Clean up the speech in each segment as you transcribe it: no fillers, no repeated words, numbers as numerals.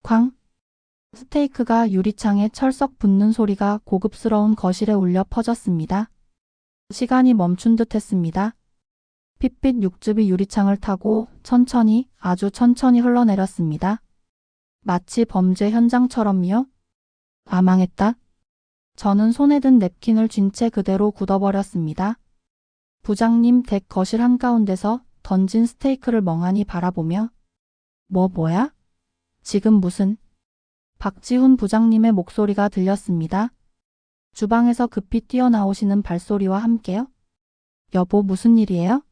쾅! 스테이크가 유리창에 철썩 붙는 소리가 고급스러운 거실에 울려 퍼졌습니다. 시간이 멈춘 듯 했습니다. 핏빛 육즙이 유리창을 타고 천천히, 아주 천천히 흘러내렸습니다. 마치 범죄 현장처럼요. 아, 망했다. 저는 손에 든 냅킨을 쥔 채 그대로 굳어버렸습니다. 부장님 댁 거실 한가운데서 던진 스테이크를 멍하니 바라보며 뭐야? 지금 무슨? 박지훈 부장님의 목소리가 들렸습니다. 주방에서 급히 뛰어나오시는 발소리와 함께요. 여보, 무슨 일이에요?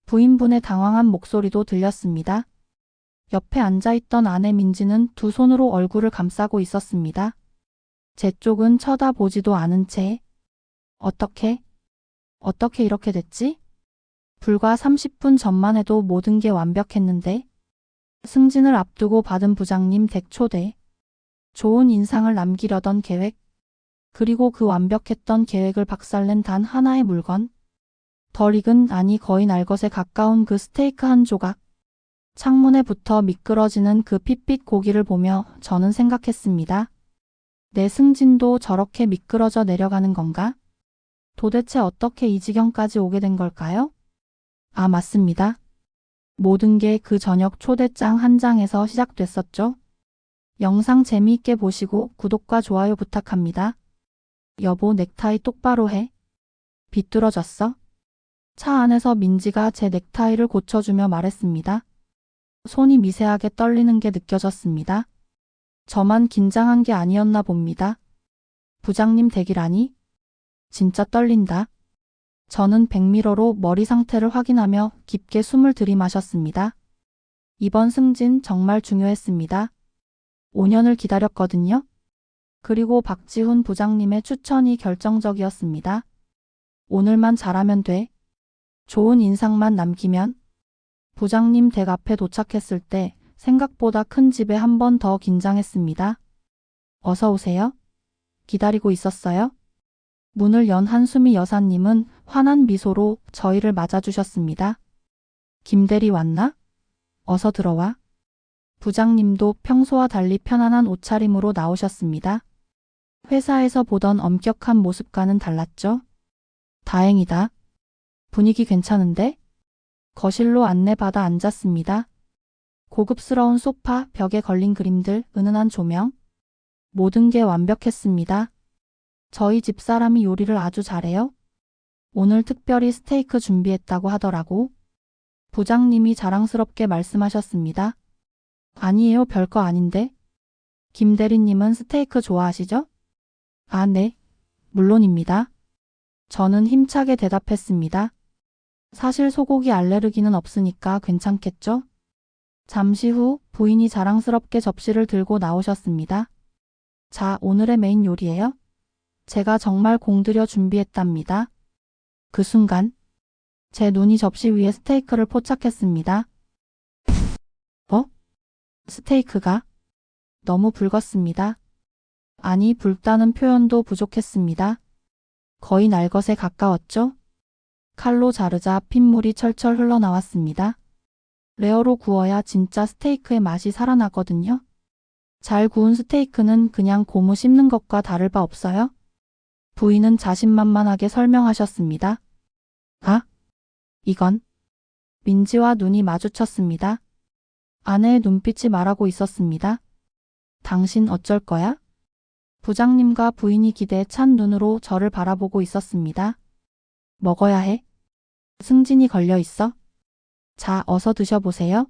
부인분의 당황한 목소리도 들렸습니다. 옆에 앉아있던 아내 민지는 두 손으로 얼굴을 감싸고 있었습니다. 제 쪽은 쳐다보지도 않은 채 어떻게 이렇게 됐지? 불과 30분 전만 해도 모든 게 완벽했는데. 승진을 앞두고 받은 부장님 댁 초대. 좋은 인상을 남기려던 계획. 그리고 그 완벽했던 계획을 박살낸 단 하나의 물건. 덜 익은, 아니 거의 날 것에 가까운 그 스테이크 한 조각. 창문에 붙어 미끄러지는 그 핏빛 고기를 보며 저는 생각했습니다. 내 승진도 저렇게 미끄러져 내려가는 건가? 도대체 어떻게 이 지경까지 오게 된 걸까요? 아, 맞습니다. 모든 게 그 저녁 초대장 한 장에서 시작됐었죠. 영상 재미있게 보시고 구독과 좋아요 부탁합니다. 여보, 넥타이 똑바로 해. 비뚤어졌어? 차 안에서 민지가 제 넥타이를 고쳐주며 말했습니다. 손이 미세하게 떨리는 게 느껴졌습니다. 저만 긴장한 게 아니었나 봅니다. 부장님 댁이라니? 진짜 떨린다. 저는 백미러로 머리 상태를 확인하며 깊게 숨을 들이마셨습니다. 이번 승진 정말 중요했습니다. 5년을 기다렸거든요. 그리고 박지훈 부장님의 추천이 결정적이었습니다. 오늘만 잘하면 돼. 좋은 인상만 남기면. 부장님 댁 앞에 도착했을 때 생각보다 큰 집에 한 번 더 긴장했습니다. 어서 오세요. 기다리고 있었어요. 문을 연 한수미 여사님은 환한 미소로 저희를 맞아주셨습니다. 김대리 왔나? 어서 들어와. 부장님도 평소와 달리 편안한 옷차림으로 나오셨습니다. 회사에서 보던 엄격한 모습과는 달랐죠? 다행이다. 분위기 괜찮은데? 거실로 안내받아 앉았습니다. 고급스러운 소파, 벽에 걸린 그림들, 은은한 조명. 모든 게 완벽했습니다. 저희 집사람이 요리를 아주 잘해요. 오늘 특별히 스테이크 준비했다고 하더라고. 부장님이 자랑스럽게 말씀하셨습니다. 아니에요, 별거 아닌데. 김 대리님은 스테이크 좋아하시죠? 아, 네. 물론입니다. 저는 힘차게 대답했습니다. 사실 소고기 알레르기는 없으니까 괜찮겠죠? 잠시 후 부인이 자랑스럽게 접시를 들고 나오셨습니다. 자, 오늘의 메인 요리예요. 제가 정말 공들여 준비했답니다. 그 순간 제 눈이 접시 위에 스테이크를 포착했습니다. 스테이크가 너무 붉었습니다. 아니, 붉다는 표현도 부족했습니다. 거의 날 것에 가까웠죠? 칼로 자르자 핏물이 철철 흘러나왔습니다. 레어로 구워야 진짜 스테이크의 맛이 살아나거든요. 잘 구운 스테이크는 그냥 고무 씹는 것과 다를 바 없어요. 부인은 자신만만하게 설명하셨습니다. 아, 이건? 민지와 눈이 마주쳤습니다. 아내의 눈빛이 말하고 있었습니다. 당신 어쩔 거야? 부장님과 부인이 기대에 찬 눈으로 저를 바라보고 있었습니다. 먹어야 해. 승진이 걸려 있어. 자, 어서 드셔보세요.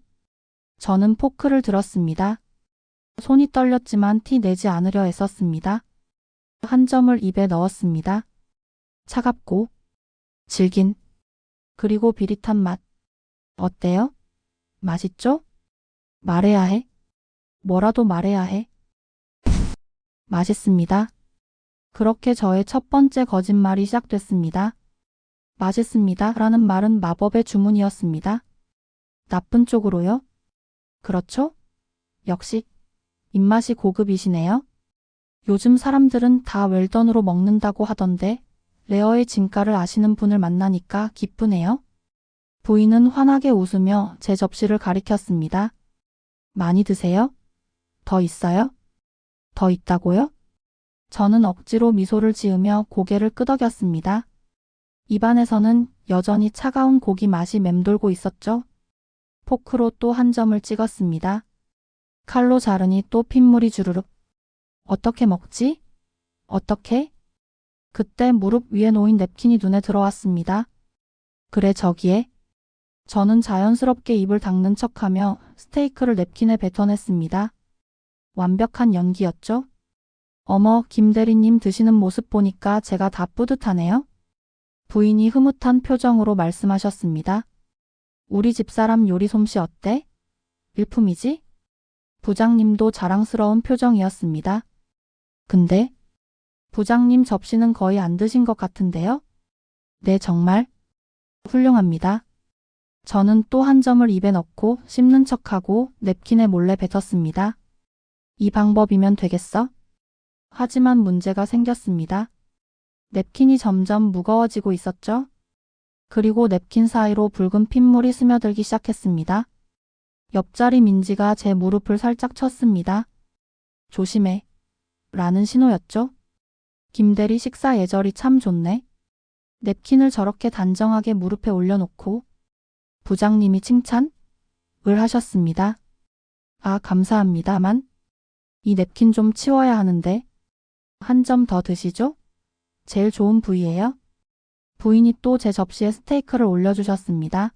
저는 포크를 들었습니다. 손이 떨렸지만 티 내지 않으려 애썼습니다. 한 점을 입에 넣었습니다. 차갑고 질긴 그리고 비릿한 맛. 어때요? 맛있죠? 말해야 해. 뭐라도 말해야 해. 맛있습니다. 그렇게 저의 첫 번째 거짓말이 시작됐습니다. 맛있습니다 라는 말은 마법의 주문이었습니다. 나쁜 쪽으로요? 그렇죠? 역시 입맛이 고급이시네요. 요즘 사람들은 다 웰던으로 먹는다고 하던데 레어의 진가를 아시는 분을 만나니까 기쁘네요. 부인은 환하게 웃으며 제 접시를 가리켰습니다. 많이 드세요. 더 있어요? 더 있다고요? 저는 억지로 미소를 지으며 고개를 끄덕였습니다. 입안에서는 여전히 차가운 고기 맛이 맴돌고 있었죠. 포크로 또 한 점을 찍었습니다. 칼로 자르니 또 핏물이 주르륵. 어떻게 먹지? 어떻게? 그때 무릎 위에 놓인 냅킨이 눈에 들어왔습니다. 그래 저기에. 저는 자연스럽게 입을 닦는 척하며 스테이크를 냅킨에 뱉어냈습니다. 완벽한 연기였죠? 어머, 김 대리님 드시는 모습 보니까 제가 다 뿌듯하네요. 부인이 흐뭇한 표정으로 말씀하셨습니다. 우리 집사람 요리 솜씨 어때? 일품이지? 부장님도 자랑스러운 표정이었습니다. 근데 부장님 접시는 거의 안 드신 것 같은데요? 네, 정말 훌륭합니다. 저는 또 한 점을 입에 넣고 씹는 척하고 냅킨에 몰래 뱉었습니다. 이 방법이면 되겠어? 하지만 문제가 생겼습니다. 냅킨이 점점 무거워지고 있었죠? 그리고 냅킨 사이로 붉은 핏물이 스며들기 시작했습니다. 옆자리 민지가 제 무릎을 살짝 쳤습니다. 조심해. 라는 신호였죠? 김대리 식사 예절이 참 좋네. 냅킨을 저렇게 단정하게 무릎에 올려놓고 부장님이 칭찬을 하셨습니다. 아, 감사합니다만 이 냅킨 좀 치워야 하는데 한 점 더 드시죠? 제일 좋은 부위예요. 부인이 또 제 접시에 스테이크를 올려주셨습니다.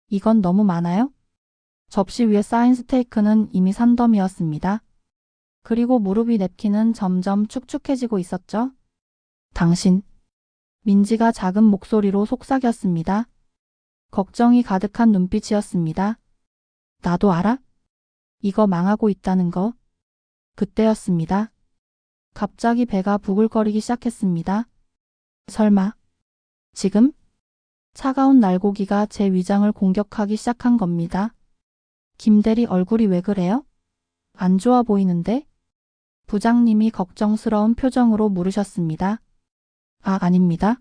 이건 너무 많아요? 접시 위에 쌓인 스테이크는 이미 산더미였습니다. 그리고 무릎 위 냅킨은 점점 축축해지고 있었죠. 당신. 민지가 작은 목소리로 속삭였습니다. 걱정이 가득한 눈빛이었습니다. 나도 알아? 이거 망하고 있다는 거. 그때였습니다. 갑자기 배가 부글거리기 시작했습니다. 설마 지금? 차가운 날고기가 제 위장을 공격하기 시작한 겁니다. 김대리 얼굴이 왜 그래요? 안 좋아 보이는데? 부장님이 걱정스러운 표정으로 물으셨습니다. 아, 아닙니다.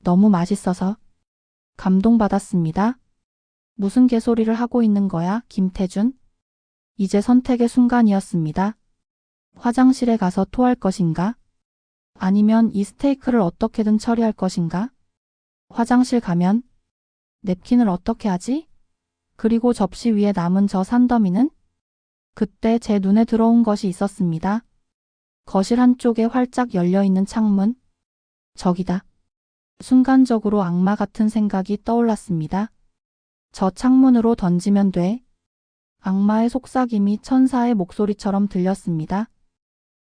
너무 맛있어서. 감동받았습니다. 무슨 개소리를 하고 있는 거야, 김태준? 이제 선택의 순간이었습니다. 화장실에 가서 토할 것인가? 아니면 이 스테이크를 어떻게든 처리할 것인가? 화장실 가면 냅킨을 어떻게 하지? 그리고 접시 위에 남은 저 산더미는? 그때 제 눈에 들어온 것이 있었습니다. 거실 한쪽에 활짝 열려있는 창문. 저기다. 순간적으로 악마 같은 생각이 떠올랐습니다. 저 창문으로 던지면 돼. 악마의 속삭임이 천사의 목소리처럼 들렸습니다.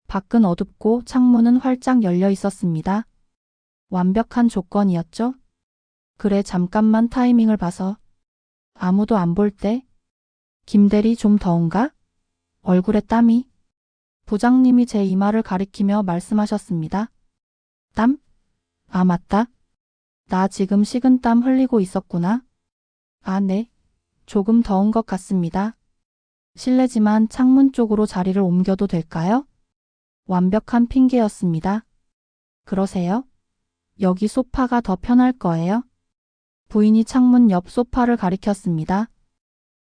밖은 어둡고 창문은 활짝 열려 있었습니다. 완벽한 조건이었죠? 그래, 잠깐만 타이밍을 봐서. 아무도 안 볼 때. 김대리 좀 더운가? 얼굴에 땀이. 부장님이 제 이마를 가리키며 말씀하셨습니다. 땀? 아, 맞다. 나 지금 식은땀 흘리고 있었구나. 아, 네. 조금 더운 것 같습니다. 실례지만 창문 쪽으로 자리를 옮겨도 될까요? 완벽한 핑계였습니다. 그러세요? 여기 소파가 더 편할 거예요? 부인이 창문 옆 소파를 가리켰습니다.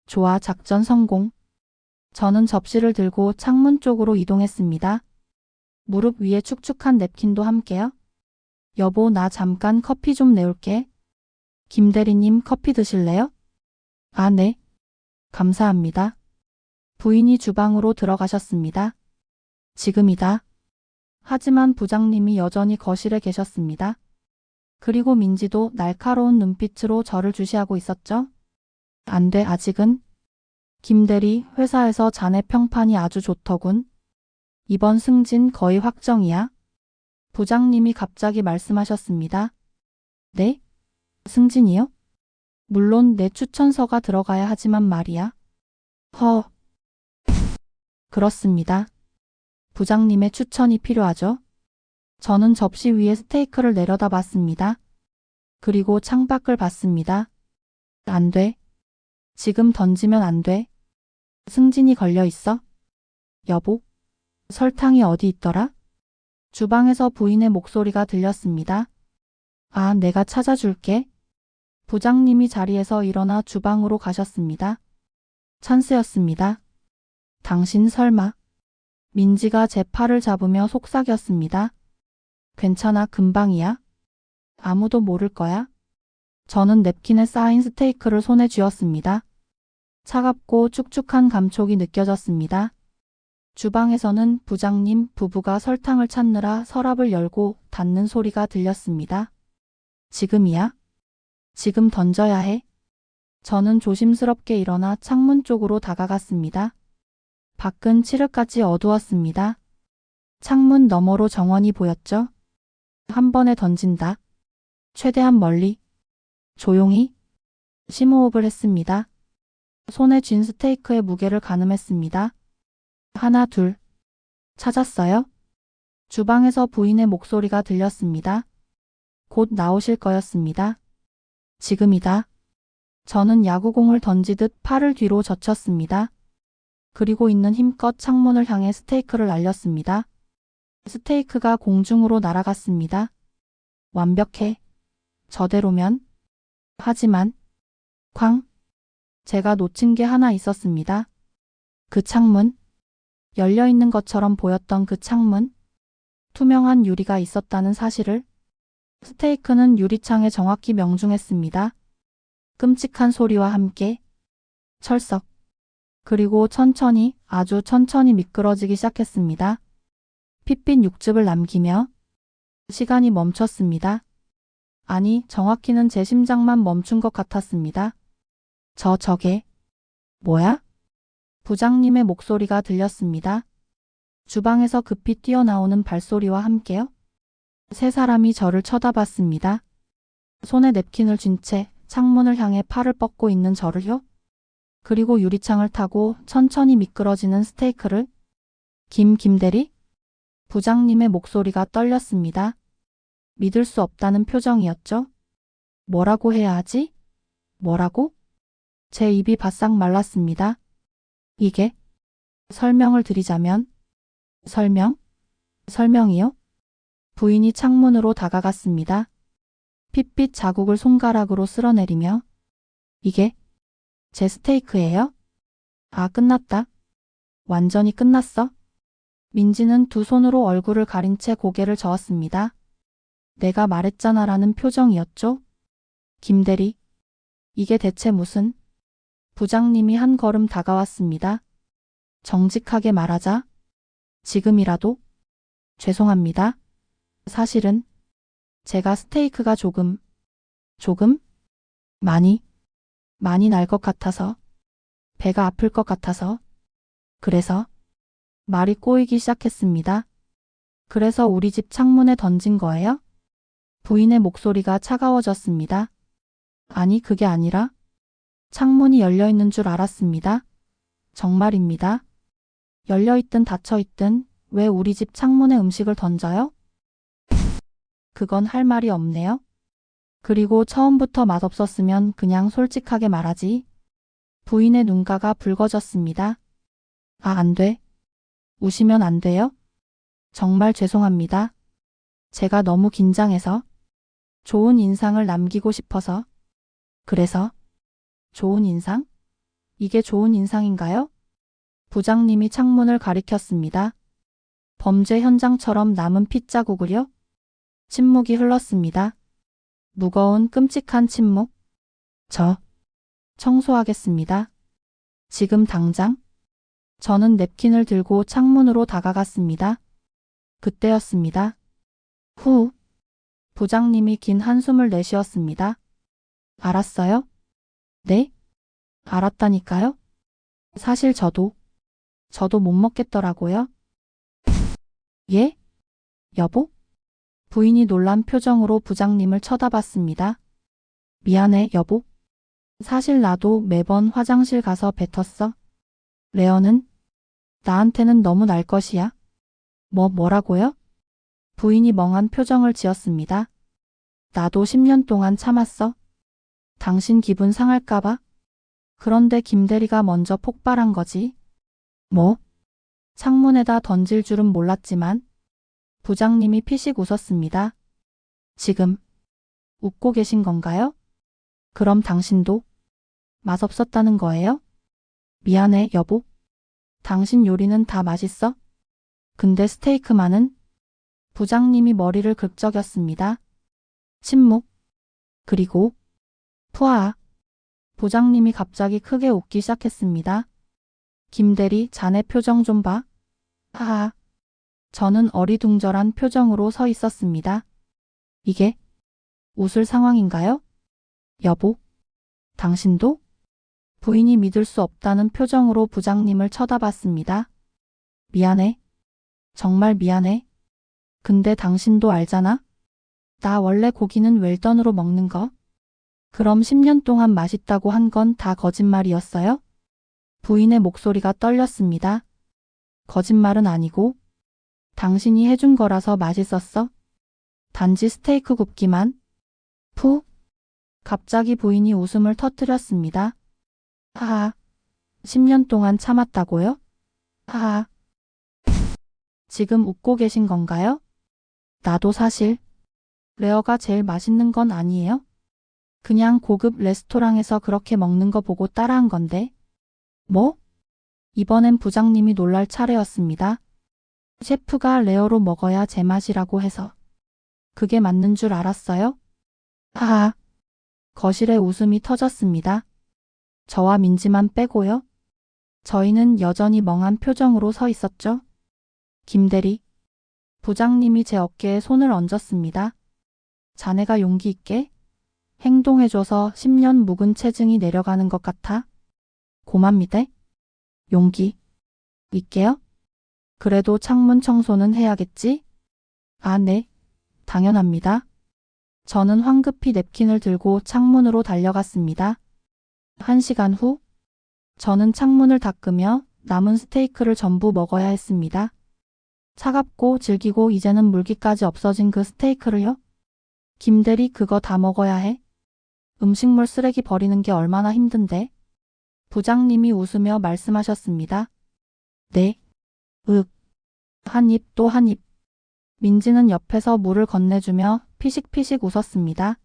좋아, 작전 성공. 저는 접시를 들고 창문 쪽으로 이동했습니다. 무릎 위에 축축한 냅킨도 함께요. 여보, 나 잠깐 커피 좀 내올게. 김 대리님 커피 드실래요? 아, 네. 감사합니다. 부인이 주방으로 들어가셨습니다. 지금이다. 하지만 부장님이 여전히 거실에 계셨습니다. 그리고 민지도 날카로운 눈빛으로 저를 주시하고 있었죠. 안 돼, 아직은. 김대리, 회사에서 자네 평판이 아주 좋더군. 이번 승진 거의 확정이야. 부장님이 갑자기 말씀하셨습니다. 네? 승진이요? 물론 내 추천서가 들어가야 하지만 말이야. 허. 그렇습니다. 부장님의 추천이 필요하죠. 저는 접시 위에 스테이크를 내려다 봤습니다. 그리고 창밖을 봤습니다. 안 돼. 지금 던지면 안 돼. 승진이 걸려 있어. 여보. 설탕이 어디 있더라? 주방에서 부인의 목소리가 들렸습니다. 아, 내가 찾아줄게. 부장님이 자리에서 일어나 주방으로 가셨습니다. 찬스였습니다. 당신 설마. 민지가 제 팔을 잡으며 속삭였습니다. 괜찮아, 금방이야. 아무도 모를 거야. 저는 냅킨에 쌓인 스테이크를 손에 쥐었습니다. 차갑고 축축한 감촉이 느껴졌습니다. 주방에서는 부장님 부부가 설탕을 찾느라 서랍을 열고 닫는 소리가 들렸습니다. 지금이야? 지금 던져야 해. 저는 조심스럽게 일어나 창문 쪽으로 다가갔습니다. 밖은 칠흑같이 어두웠습니다. 창문 너머로 정원이 보였죠? 한 번에 던진다. 최대한 멀리. 조용히. 심호흡을 했습니다. 손에 쥔 스테이크의 무게를 가늠했습니다. 하나, 둘. 찾았어요? 주방에서 부인의 목소리가 들렸습니다. 곧 나오실 거였습니다. 지금이다. 저는 야구공을 던지듯 팔을 뒤로 젖혔습니다. 그리고 있는 힘껏 창문을 향해 스테이크를 날렸습니다. 스테이크가 공중으로 날아갔습니다. 완벽해. 저대로면. 하지만 쾅. 제가 놓친 게 하나 있었습니다. 그 창문. 열려있는 것처럼 보였던 그 창문. 투명한 유리가 있었다는 사실을. 스테이크는 유리창에 정확히 명중했습니다. 끔찍한 소리와 함께 철썩. 그리고 천천히, 아주 천천히 미끄러지기 시작했습니다. 핏빛 육즙을 남기며 시간이 멈췄습니다. 아니, 정확히는 제 심장만 멈춘 것 같았습니다. 저게 뭐야? 부장님의 목소리가 들렸습니다. 주방에서 급히 뛰어나오는 발소리와 함께요. 세 사람이 저를 쳐다봤습니다. 손에 냅킨을 쥔 채 창문을 향해 팔을 뻗고 있는 저를요. 그리고 유리창을 타고 천천히 미끄러지는 스테이크를. 김대리? 부장님의 목소리가 떨렸습니다. 믿을 수 없다는 표정이었죠. 뭐라고 해야 하지? 뭐라고? 제 입이 바싹 말랐습니다. 이게? 설명을 드리자면. 설명이요? 부인이 창문으로 다가갔습니다. 핏빛 자국을 손가락으로 쓸어내리며. 이게 제 스테이크예요? 아, 끝났다. 완전히 끝났어? 민지는 두 손으로 얼굴을 가린 채 고개를 저었습니다. 내가 말했잖아 라는 표정이었죠. 김대리, 이게 대체 무슨? 부장님이 한 걸음 다가왔습니다. 정직하게 말하자. 지금이라도? 죄송합니다. 사실은 제가 스테이크가 조금? 많이 날 것 같아서, 배가 아플 것 같아서, 그래서 말이 꼬이기 시작했습니다. 그래서 우리 집 창문에 던진 거예요? 부인의 목소리가 차가워졌습니다. 아니, 그게 아니라 창문이 열려 있는 줄 알았습니다. 정말입니다. 열려 있든 닫혀 있든 왜 우리 집 창문에 음식을 던져요? 그건 할 말이 없네요. 그리고 처음부터 맛없었으면 그냥 솔직하게 말하지. 부인의 눈가가 붉어졌습니다. 아, 안 돼. 우시면 안 돼요? 정말 죄송합니다. 제가 너무 긴장해서. 좋은 인상을 남기고 싶어서. 그래서? 좋은 인상? 이게 좋은 인상인가요? 부장님이 창문을 가리켰습니다. 범죄 현장처럼 남은 핏자국을요? 침묵이 흘렀습니다. 무거운 끔찍한 침묵. 저 청소하겠습니다. 지금 당장? 저는 냅킨을 들고 창문으로 다가갔습니다. 그때였습니다. 후. 부장님이 긴 한숨을 내쉬었습니다. 알았어요? 네? 알았다니까요? 사실 저도 못 먹겠더라고요. 예? 여보? 부인이 놀란 표정으로 부장님을 쳐다봤습니다. 미안해, 여보. 사실 나도 매번 화장실 가서 뱉었어. 레어는? 나한테는 너무 날 것이야. 뭐라고요? 부인이 멍한 표정을 지었습니다. 나도 10년 동안 참았어. 당신 기분 상할까봐? 그런데 김대리가 먼저 폭발한 거지. 뭐? 창문에다 던질 줄은 몰랐지만. 부장님이 피식 웃었습니다. 지금 웃고 계신 건가요? 그럼 당신도 맛없었다는 거예요? 미안해, 여보. 당신 요리는 다 맛있어? 근데 스테이크만은? 부장님이 머리를 긁적였습니다. 침묵. 그리고 푸아. 부장님이 갑자기 크게 웃기 시작했습니다. 김대리, 자네 표정 좀 봐. 하하. 저는 어리둥절한 표정으로 서 있었습니다. 이게 웃을 상황인가요? 여보, 당신도? 부인이 믿을 수 없다는 표정으로 부장님을 쳐다봤습니다. 미안해. 정말 미안해. 근데 당신도 알잖아? 나 원래 고기는 웰던으로 먹는 거. 그럼 10년 동안 맛있다고 한 건 다 거짓말이었어요? 부인의 목소리가 떨렸습니다. 거짓말은 아니고 당신이 해준 거라서 맛있었어. 단지 스테이크 굽기만. 푸. 갑자기 부인이 웃음을 터뜨렸습니다. 하하. 10년 동안 참았다고요? 하하. 지금 웃고 계신 건가요? 나도 사실 레어가 제일 맛있는 건 아니에요? 그냥 고급 레스토랑에서 그렇게 먹는 거 보고 따라한 건데. 뭐? 이번엔 부장님이 놀랄 차례였습니다. 셰프가 레어로 먹어야 제맛이라고 해서. 그게 맞는 줄 알았어요? 하하. 거실에 웃음이 터졌습니다. 저와 민지만 빼고요. 저희는 여전히 멍한 표정으로 서 있었죠. 김대리. 부장님이 제 어깨에 손을 얹었습니다. 자네가 용기 있게 행동해줘서 10년 묵은 체증이 내려가는 것 같아. 고맙니다. 용기 있게요? 그래도 창문 청소는 해야겠지? 아, 네. 당연합니다. 저는 황급히 냅킨을 들고 창문으로 달려갔습니다. 1시간 후, 저는 창문을 닦으며 남은 스테이크를 전부 먹어야 했습니다. 차갑고 질기고 이제는 물기까지 없어진 그 스테이크를요? 김대리, 그거 다 먹어야 해? 음식물 쓰레기 버리는 게 얼마나 힘든데? 부장님이 웃으며 말씀하셨습니다. 네. 한 입 또 한 입. 민지는 옆에서 물을 건네주며 피식피식 웃었습니다.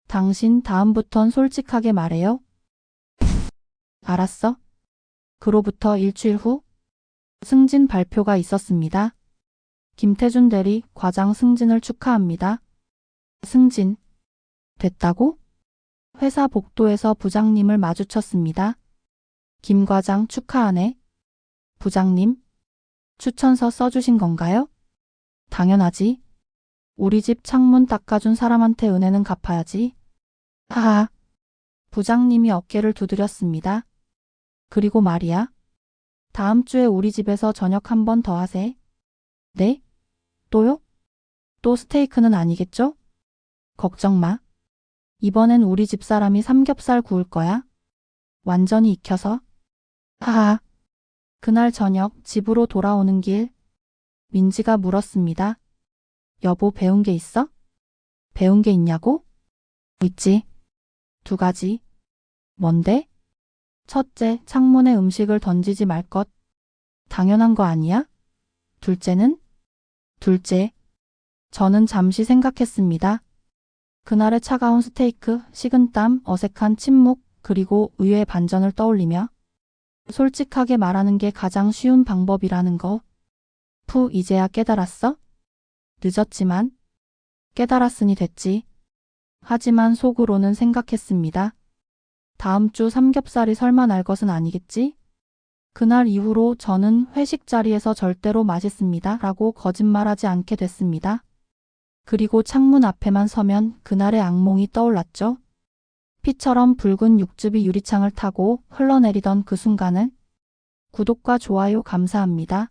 당신 다음부턴 솔직하게 말해요. 알았어. 그로부터 일주일 후 승진 발표가 있었습니다. 김태준 대리, 과장 승진을 축하합니다. 승진 됐다고? 회사 복도에서 부장님을 마주쳤습니다. 김 과장 축하하네. 부장님, 추천서 써주신 건가요? 당연하지. 우리 집 창문 닦아준 사람한테 은혜는 갚아야지. 하하. 부장님이 어깨를 두드렸습니다. 그리고 말이야. 다음 주에 우리 집에서 저녁 한 번 더 하세. 네? 또요? 또 스테이크는 아니겠죠? 걱정 마. 이번엔 우리 집사람이 삼겹살 구울 거야. 완전히 익혀서. 하하. 그날 저녁 집으로 돌아오는 길 민지가 물었습니다. 여보, 배운 게 있어? 배운 게 있냐고? 있지. 2가지. 뭔데? 첫째, 창문에 음식을 던지지 말 것. 당연한 거 아니야? 둘째는? 둘째. 저는 잠시 생각했습니다. 그날의 차가운 스테이크, 식은땀, 어색한 침묵, 그리고 의외의 반전을 떠올리며 솔직하게 말하는 게 가장 쉬운 방법이라는 거. 이제야 깨달았어? 늦었지만 깨달았으니 됐지. 하지만 속으로는 생각했습니다. 다음 주 삼겹살이 설마 날 것은 아니겠지? 그날 이후로 저는 회식 자리에서 절대로 맛있습니다 라고 거짓말하지 않게 됐습니다. 그리고 창문 앞에만 서면 그날의 악몽이 떠올랐죠. 피처럼 붉은 육즙이 유리창을 타고 흘러내리던 그 순간을. 구독과 좋아요 감사합니다.